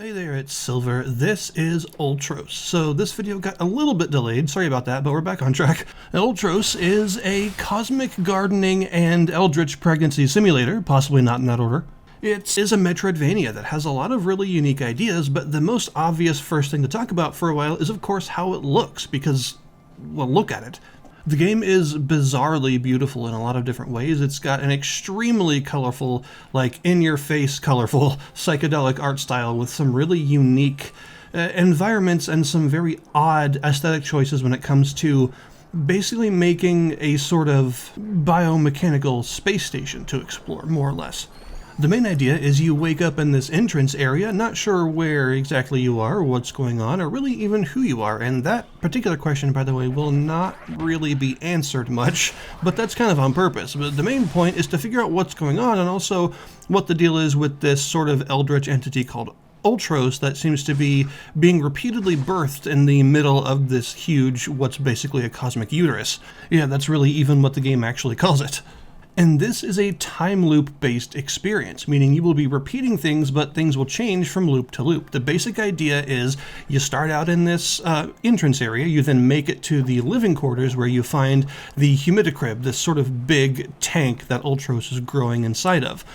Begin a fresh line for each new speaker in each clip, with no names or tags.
Hey there, it's Silver. This is Ultros. So this video got a little bit delayed, sorry about that, but we're back on track. Ultros is a cosmic gardening and eldritch pregnancy simulator, possibly not in that order. It is a Metroidvania that has a lot of really unique ideas, but the most obvious first thing to talk about for a while is of course how it looks, because, well, look at it. The game is bizarrely beautiful in a lot of different ways. It's got an extremely colorful, like in-your-face colorful, psychedelic art style with some really unique environments and some very odd aesthetic choices when it comes to basically making a sort of biomechanical space station to explore, more or less. The main idea is you wake up in this entrance area, not sure where exactly you are, or what's going on, or really even who you are, and that particular question, by the way, will not really be answered much, but that's kind of on purpose. But the main point is to figure out what's going on, and also what the deal is with this sort of eldritch entity called Ultros that seems to be being repeatedly birthed in the middle of this huge, what's basically a cosmic uterus. Yeah, that's really even what the game actually calls it. And this is a time loop based experience, meaning you will be repeating things, but things will change from loop to loop. The basic idea is you start out in this entrance area, you then make it to the living quarters where you find the humidicrib, this sort of big tank that Ultros is growing inside of.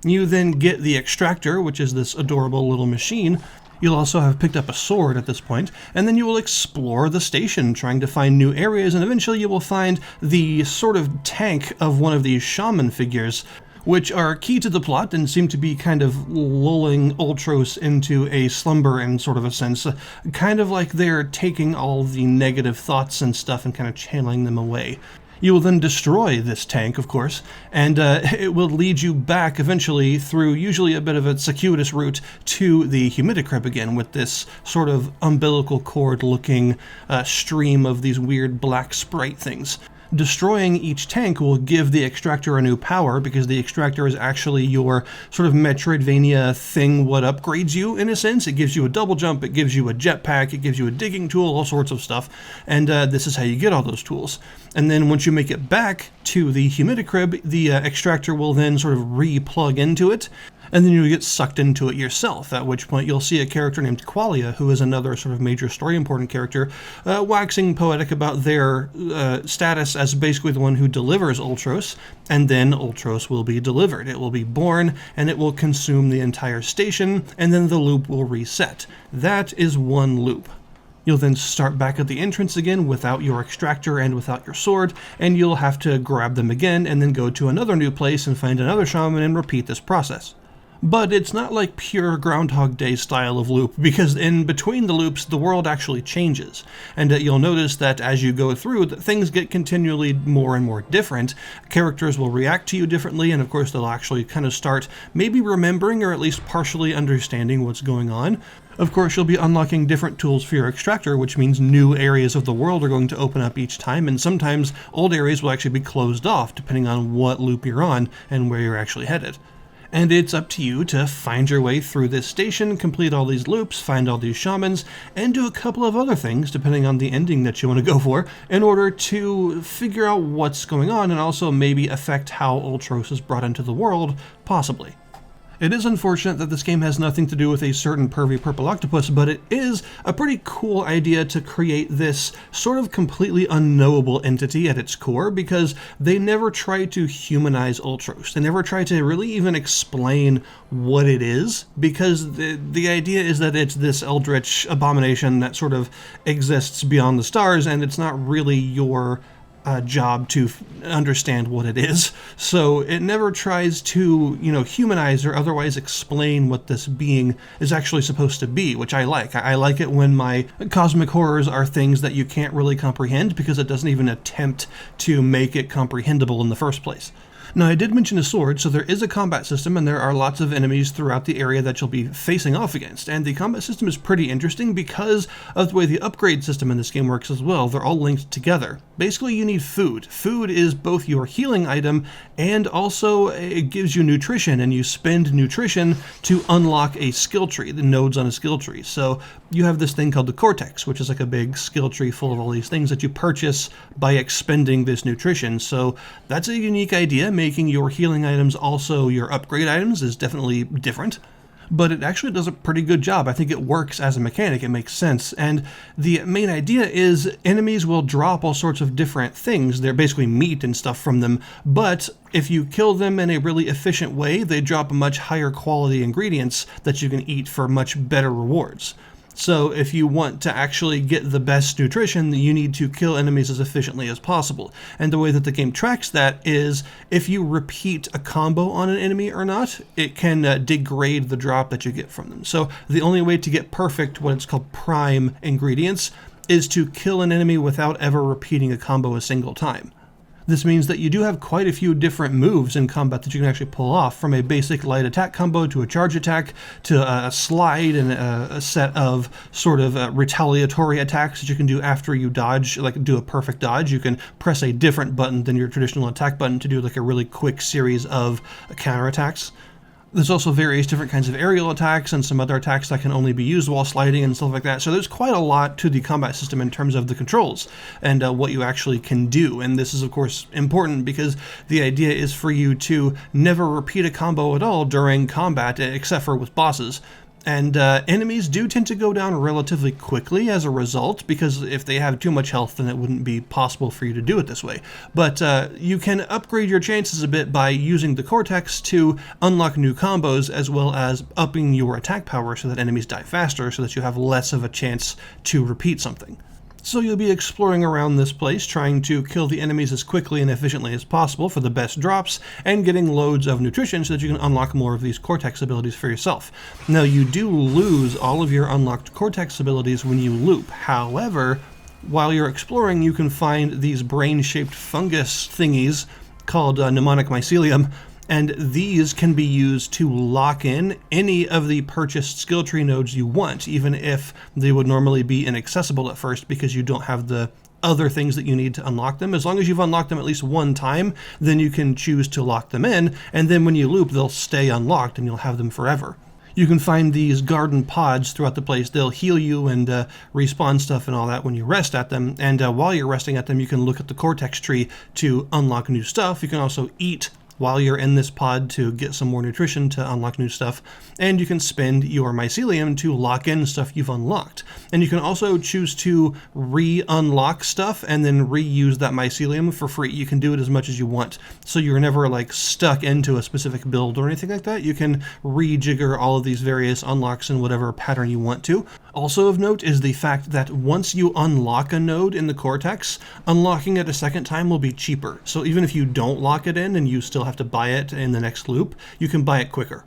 You then get the extractor, which is this adorable little machine. You'll also have picked up a sword at this point, and then you will explore the station, trying to find new areas, and eventually you will find the sort of tank of one of these shaman figures, which are key to the plot and seem to be kind of lulling Ultros into a slumber in sort of a sense, kind of like they're taking all the negative thoughts and stuff and kind of channeling them away. You will then destroy this tank, of course, and it will lead you back eventually through usually a bit of a circuitous route to the humidicrib again with this sort of umbilical cord looking stream of these weird black sprite things. Destroying each tank will give the extractor a new power because the extractor is actually your sort of Metroidvania thing what upgrades you in a sense. It gives you a double jump, it gives you a jetpack, it gives you a digging tool, all sorts of stuff, and this is how you get all those tools. And then once you make it back to the humidicrib, the extractor will then sort of re-plug into it, and then you get sucked into it yourself, at which point you'll see a character named Qualia, who is another sort of major story important character, waxing poetic about their status as basically the one who delivers Ultros, and then Ultros will be delivered. It will be born, and it will consume the entire station, and then the loop will reset. That is one loop. You'll then start back at the entrance again without your extractor and without your sword, and you'll have to grab them again and then go to another new place and find another shaman and repeat this process. But it's not like pure Groundhog Day style of loop, because in between the loops, the world actually changes. And you'll notice that as you go through, that things get continually more and more different. Characters will react to you differently, and of course they'll actually kind of start maybe remembering or at least partially understanding what's going on. Of course, you'll be unlocking different tools for your extractor, which means new areas of the world are going to open up each time, and sometimes old areas will actually be closed off, depending on what loop you're on and where you're actually headed. And it's up to you to find your way through this station, complete all these loops, find all these shamans, and do a couple of other things, depending on the ending that you want to go for, in order to figure out what's going on and also maybe affect how Ultros is brought into the world, possibly. It is unfortunate that this game has nothing to do with a certain pervy purple octopus, but it is a pretty cool idea to create this sort of completely unknowable entity at its core, because they never try to humanize Ultros. They never try to really even explain what it is, because the idea is that it's this eldritch abomination that sort of exists beyond the stars, and it's not really your job to understand what it is. So it never tries to, humanize or otherwise explain what this being is actually supposed to be, which I like. I like it when my cosmic horrors are things that you can't really comprehend because it doesn't even attempt to make it comprehensible in the first place. Now, I did mention a sword, so there is a combat system, and there are lots of enemies throughout the area that you'll be facing off against. And the combat system is pretty interesting because of the way the upgrade system in this game works as well. They're all linked together. Basically, you need food. Food is both your healing item, and also it gives you nutrition, and you spend nutrition to unlock a skill tree, the nodes on a skill tree. So you have this thing called the Cortex, which is like a big skill tree full of all these things that you purchase by expending this nutrition. So that's a unique idea. Making your healing items also your upgrade items is definitely different. but it actually does a pretty good job. I think it works as a mechanic, it makes sense, and the main idea is enemies will drop all sorts of different things. They're basically meat and stuff from them, but if you kill them in a really efficient way, they drop much higher quality ingredients that you can eat for much better rewards. So if you want to actually get the best nutrition, you need to kill enemies as efficiently as possible. And the way that the game tracks that is if you repeat a combo on an enemy or not, it can degrade the drop that you get from them. So the only way to get perfect, what it's called prime ingredients, is to kill an enemy without ever repeating a combo a single time. This means that you do have quite a few different moves in combat that you can actually pull off, from a basic light attack combo to a charge attack to a slide and a set of sort of retaliatory attacks that you can do after you dodge, like do a perfect dodge. You can press a different button than your traditional attack button to do like a really quick series of counterattacks. There's also various different kinds of aerial attacks and some other attacks that can only be used while sliding and stuff like that. So there's quite a lot to the combat system in terms of the controls and what you actually can do. And this is, of course, important because the idea is for you to never repeat a combo at all during combat, except for with bosses. And enemies do tend to go down relatively quickly as a result, because if they have too much health, then it wouldn't be possible for you to do it this way. But you can upgrade your chances a bit by using the Cortex to unlock new combos, as well as upping your attack power so that enemies die faster, so that you have less of a chance to repeat something. So you'll be exploring around this place, trying to kill the enemies as quickly and efficiently as possible for the best drops, and getting loads of nutrition so that you can unlock more of these Cortex abilities for yourself. Now, you do lose all of your unlocked Cortex abilities when you loop. However, while you're exploring, you can find these brain-shaped fungus thingies called mnemonic mycelium, and these can be used to lock in any of the purchased skill tree nodes you want, even if they would normally be inaccessible at first because you don't have the other things that you need to unlock them. As long as you've unlocked them at least one time, then you can choose to lock them in, and then when you loop, they'll stay unlocked and you'll have them forever. You can find these garden pods throughout the place. They'll heal you and respawn stuff and all that when you rest at them. And while you're resting at them, you can look at the Cortex tree to unlock new stuff. You can also eat while you're in this pod to get some more nutrition to unlock new stuff, and you can spend your mycelium to lock in stuff you've unlocked. And you can also choose to re-unlock stuff and then reuse that mycelium for free. You can do it as much as you want, so you're never like stuck into a specific build or anything like that. You can rejigger all of these various unlocks in whatever pattern you want to. Also of note is the fact that once you unlock a node in the Cortex, unlocking it a second time will be cheaper. So even if you don't lock it in and you still have to buy it in the next loop, you can buy it quicker.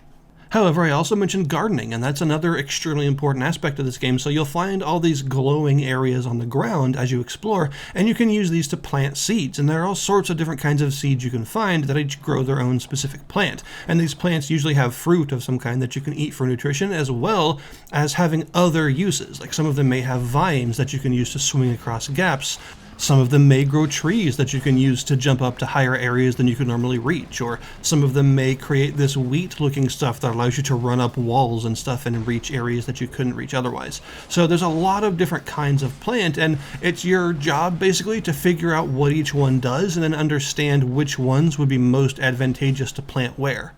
However, I also mentioned gardening, and that's another extremely important aspect of this game. So you'll find all these glowing areas on the ground as you explore, and you can use these to plant seeds. And there are all sorts of different kinds of seeds you can find that each grow their own specific plant. And these plants usually have fruit of some kind that you can eat for nutrition, as well as having other uses. Like some of them may have vines that you can use to swing across gaps. Some of them may grow trees that you can use to jump up to higher areas than you could normally reach, or some of them may create this wheat-looking stuff that allows you to run up walls and stuff and reach areas that you couldn't reach otherwise. So there's a lot of different kinds of plant, and it's your job basically to figure out what each one does and then understand which ones would be most advantageous to plant where.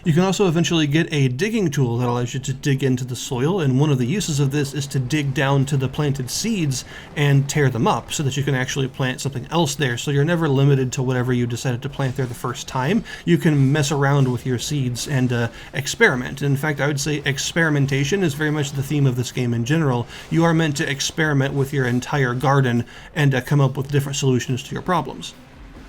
You can also eventually get a digging tool that allows you to dig into the soil, and one of the uses of this is to dig down to the planted seeds and tear them up so that you can actually plant something else there. So you're never limited to whatever you decided to plant there the first time. You can mess around with your seeds and experiment. In fact, I would say experimentation is very much the theme of this game in general. You are meant to experiment with your entire garden and come up with different solutions to your problems.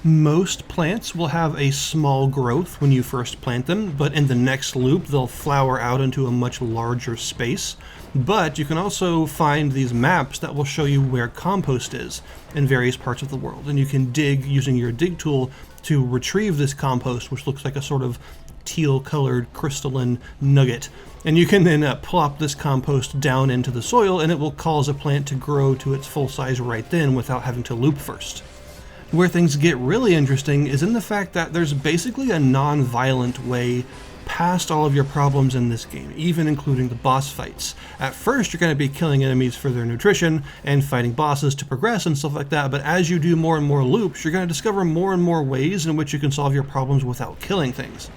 Most plants will have a small growth when you first plant them, but in the next loop they'll flower out into a much larger space. But you can also find these maps that will show you where compost is in various parts of the world, and you can dig using your dig tool to retrieve this compost, which looks like a sort of teal-colored crystalline nugget. And you can then plop this compost down into the soil, and it will cause a plant to grow to its full size right then without having to loop first. Where things get really interesting is in the fact that there's basically a non-violent way past all of your problems in this game, even including the boss fights. At first, you're going to be killing enemies for their nutrition and fighting bosses to progress and stuff like that, but as you do more and more loops, you're going to discover more and more ways in which you can solve your problems without killing things.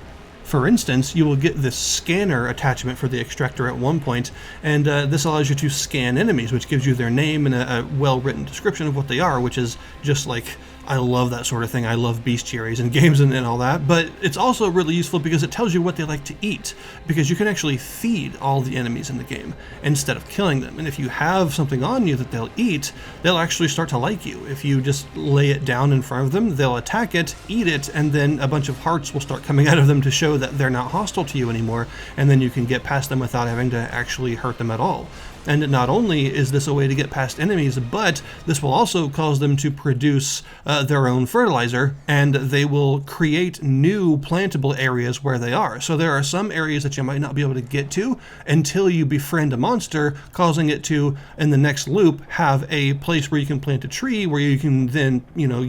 For instance, you will get this scanner attachment for the extractor at one point, and this allows you to scan enemies, which gives you their name and a well-written description of what they are, which is just like, I love that sort of thing. I love bestiaries and games and all that, but it's also really useful because it tells you what they like to eat, because you can actually feed all the enemies in the game instead of killing them. And if you have something on you that they'll eat, they'll actually start to like you. If you just lay it down in front of them, they'll attack it, eat it, and then a bunch of hearts will start coming out of them to show that they're not hostile to you anymore, and then you can get past them without having to actually hurt them at all. And not only is this a way to get past enemies, but this will also cause them to produce their own fertilizer, and they will create new plantable areas where they are. So there are some areas that you might not be able to get to until you befriend a monster, causing it to, in the next loop, have a place where you can plant a tree where you can then,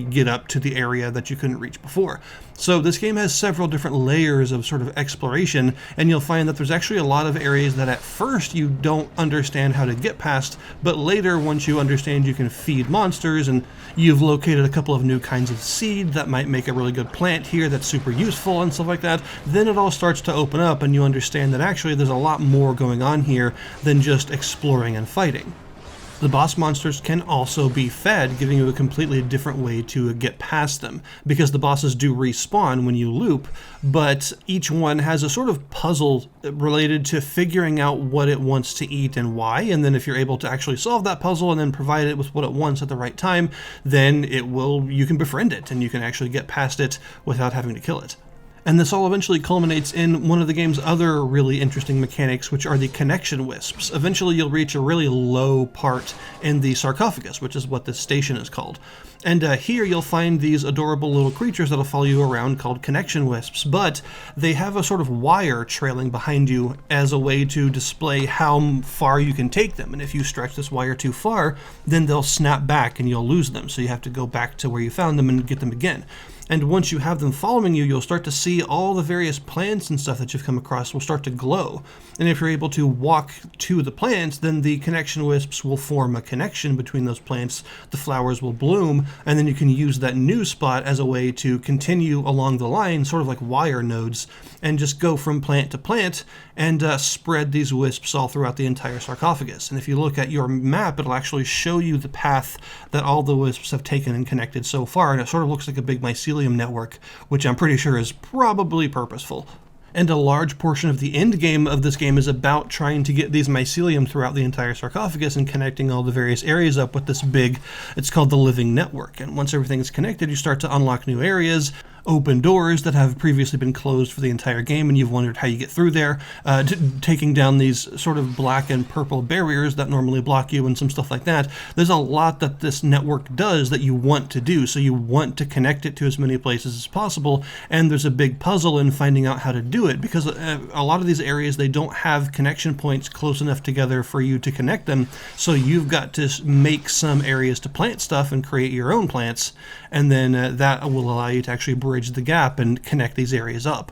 get up to the area that you couldn't reach before. So this game has several different layers of sort of exploration, and you'll find that there's actually a lot of areas that at first you don't understand how to get past, but later, once you understand you can feed monsters and you've located a couple of new kinds of seed that might make a really good plant here that's super useful and stuff like that, then it all starts to open up and you understand that actually there's a lot more going on here than just exploring and fighting. The boss monsters can also be fed, giving you a completely different way to get past them, because the bosses do respawn when you loop, but each one has a sort of puzzle related to figuring out what it wants to eat and why, and then if you're able to actually solve that puzzle and then provide it with what it wants at the right time, then you can befriend it, and you can actually get past it without having to kill it. And this all eventually culminates in one of the game's other really interesting mechanics, which are the connection wisps. Eventually you'll reach a really low part in the Sarcophagus, which is what this station is called. And here you'll find these adorable little creatures that'll follow you around called connection wisps, but they have a sort of wire trailing behind you as a way to display how far you can take them. And if you stretch this wire too far, then they'll snap back and you'll lose them. So you have to go back to where you found them and get them again. And once you have them following you, you'll start to see all the various plants and stuff that you've come across will start to glow. And if you're able to walk to the plants, then the connection wisps will form a connection between those plants, the flowers will bloom, and then you can use that new spot as a way to continue along the line, sort of like wire nodes, and just go from plant to plant and spread these wisps all throughout the entire Sarcophagus. And if you look at your map, it'll actually show you the path that all the wisps have taken and connected so far, and it sort of looks like a big mycelium network, which I'm pretty sure is probably purposeful. And a large portion of the end game of this game is about trying to get these mycelium throughout the entire Sarcophagus and connecting all the various areas up with this big, it's called the living network. And once everything is connected, you start to unlock new areas, open doors that have previously been closed for the entire game, and you've wondered how you get through there, taking down these sort of black and purple barriers that normally block you and some stuff like that. There's a lot that this network does that you want to do, so you want to connect it to as many places as possible, and there's a big puzzle in finding out how to do it, because a lot of these areas, they don't have connection points close enough together for you to connect them, so you've got to make some areas to plant stuff and create your own plants, and then that will allow you to actually bridge the gap and connect these areas up.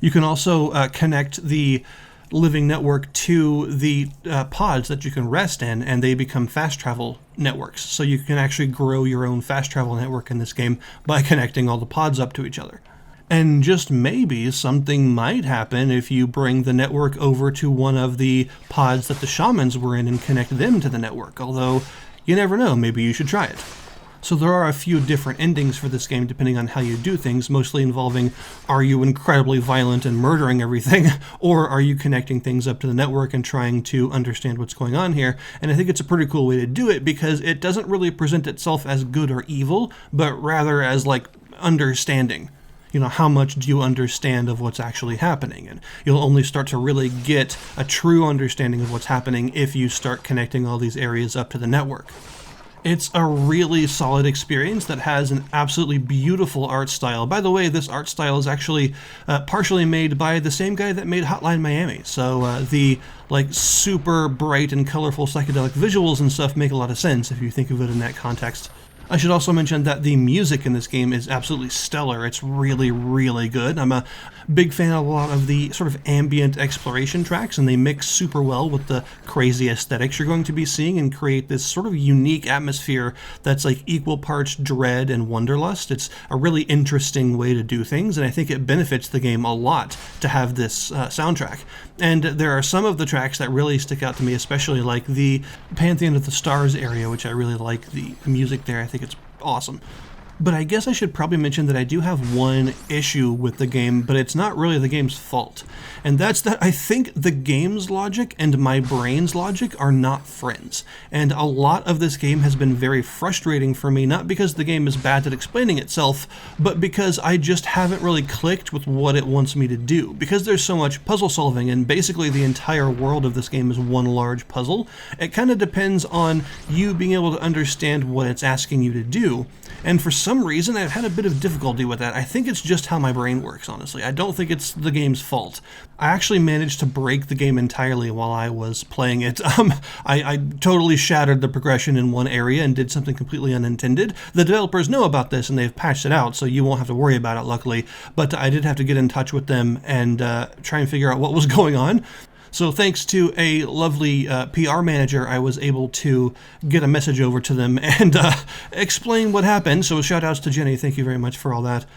You can also connect the living network to the pods that you can rest in, and they become fast travel networks. So you can actually grow your own fast travel network in this game by connecting all the pods up to each other. And just maybe something might happen if you bring the network over to one of the pods that the shamans were in and connect them to the network, although you never know, maybe you should try it. So there are a few different endings for this game depending on how you do things, mostly involving, are you incredibly violent and murdering everything, or are you connecting things up to the network and trying to understand what's going on here? And I think it's a pretty cool way to do it because it doesn't really present itself as good or evil, but rather as like understanding. How much do you understand of what's actually happening? And you'll only start to really get a true understanding of what's happening if you start connecting all these areas up to the network. It's a really solid experience that has an absolutely beautiful art style. By the way, this art style is actually partially made by the same guy that made Hotline Miami. So the super bright and colorful psychedelic visuals and stuff make a lot of sense if you think of it in that context. I should also mention that the music in this game is absolutely stellar. It's really, really good. I'm a big fan of a lot of the sort of ambient exploration tracks, and they mix super well with the crazy aesthetics you're going to be seeing and create this sort of unique atmosphere that's like equal parts dread and wanderlust. It's a really interesting way to do things, and I think it benefits the game a lot to have this soundtrack. And there are some of the tracks that really stick out to me, especially like the Pantheon of the Stars area, which I really like the music there. I think it's awesome. But I guess I should probably mention that I do have one issue with the game, but it's not really the game's fault. And that's that I think the game's logic and my brain's logic are not friends. And a lot of this game has been very frustrating for me, not because the game is bad at explaining itself, but because I just haven't really clicked with what it wants me to do. Because there's so much puzzle solving, and basically the entire world of this game is one large puzzle, it kind of depends on you being able to understand what it's asking you to do. And for some reason, I've had a bit of difficulty with that. I think it's just how my brain works, honestly. I don't think it's the game's fault. I actually managed to break the game entirely while I was playing it. I totally shattered the progression in one area and did something completely unintended. The developers know about this and they've patched it out, so you won't have to worry about it, luckily. But I did have to get in touch with them and try and figure out what was going on. So thanks to a lovely PR manager, I was able to get a message over to them and explain what happened. So shout outs to Jenny. Thank you very much for all that.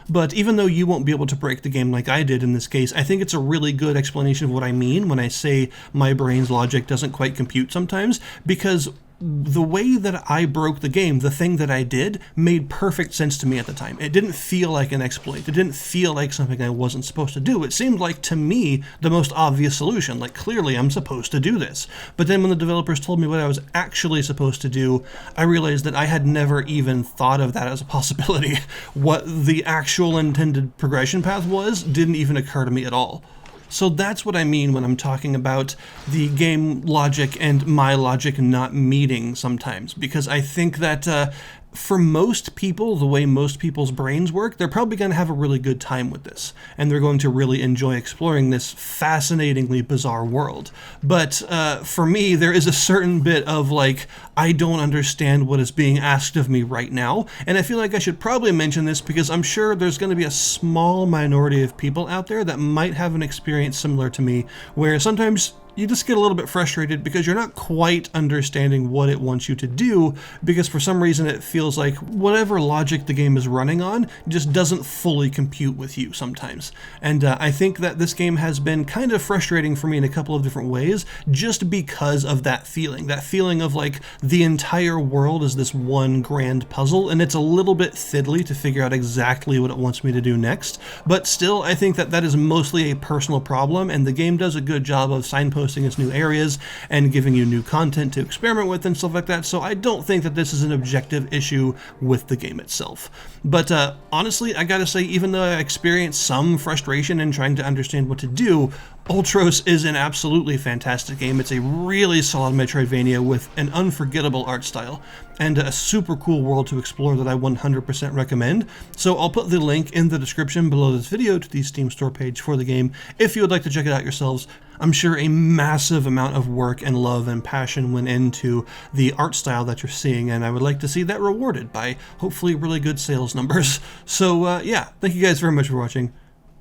But even though you won't be able to break the game like I did in this case, I think it's a really good explanation of what I mean when I say my brain's logic doesn't quite compute sometimes, because the way that I broke the game, the thing that I did, made perfect sense to me at the time. It didn't feel like an exploit. It didn't feel like something I wasn't supposed to do. It seemed like, to me, the most obvious solution. Like, clearly I'm supposed to do this. But then when the developers told me what I was actually supposed to do, I realized that I had never even thought of that as a possibility. What the actual intended progression path was didn't even occur to me at all. So that's what I mean when I'm talking about the game logic and my logic not meeting sometimes, because I think that for most people, the way most people's brains work, they're probably going to have a really good time with this, and they're going to really enjoy exploring this fascinatingly bizarre world. But for me, there is a certain bit of like, I don't understand what is being asked of me right now, and I feel like I should probably mention this because I'm sure there's going to be a small minority of people out there that might have an experience similar to me, where sometimes you just get a little bit frustrated because you're not quite understanding what it wants you to do, because for some reason it feels like whatever logic the game is running on just doesn't fully compute with you sometimes. And I think that this game has been kind of frustrating for me in a couple of different ways, just because of that feeling of like the entire world is this one grand puzzle, and it's a little bit fiddly to figure out exactly what it wants me to do next. But still, I think that that is mostly a personal problem, and the game does a good job of signposting its new areas and giving you new content to experiment with and stuff like that, so I don't think that this is an objective issue with the game itself. But honestly, I gotta say, even though I experienced some frustration in trying to understand what to do, Ultros is an absolutely fantastic game. It's a really solid Metroidvania with an unforgettable art style and a super cool world to explore that I 100% recommend. So I'll put the link in the description below this video to the Steam store page for the game if you would like to check it out yourselves. I'm sure a massive amount of work and love and passion went into the art style that you're seeing, and I would like to see that rewarded by hopefully really good sales numbers. So yeah, thank you guys very much for watching,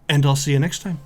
and I'll see you next time.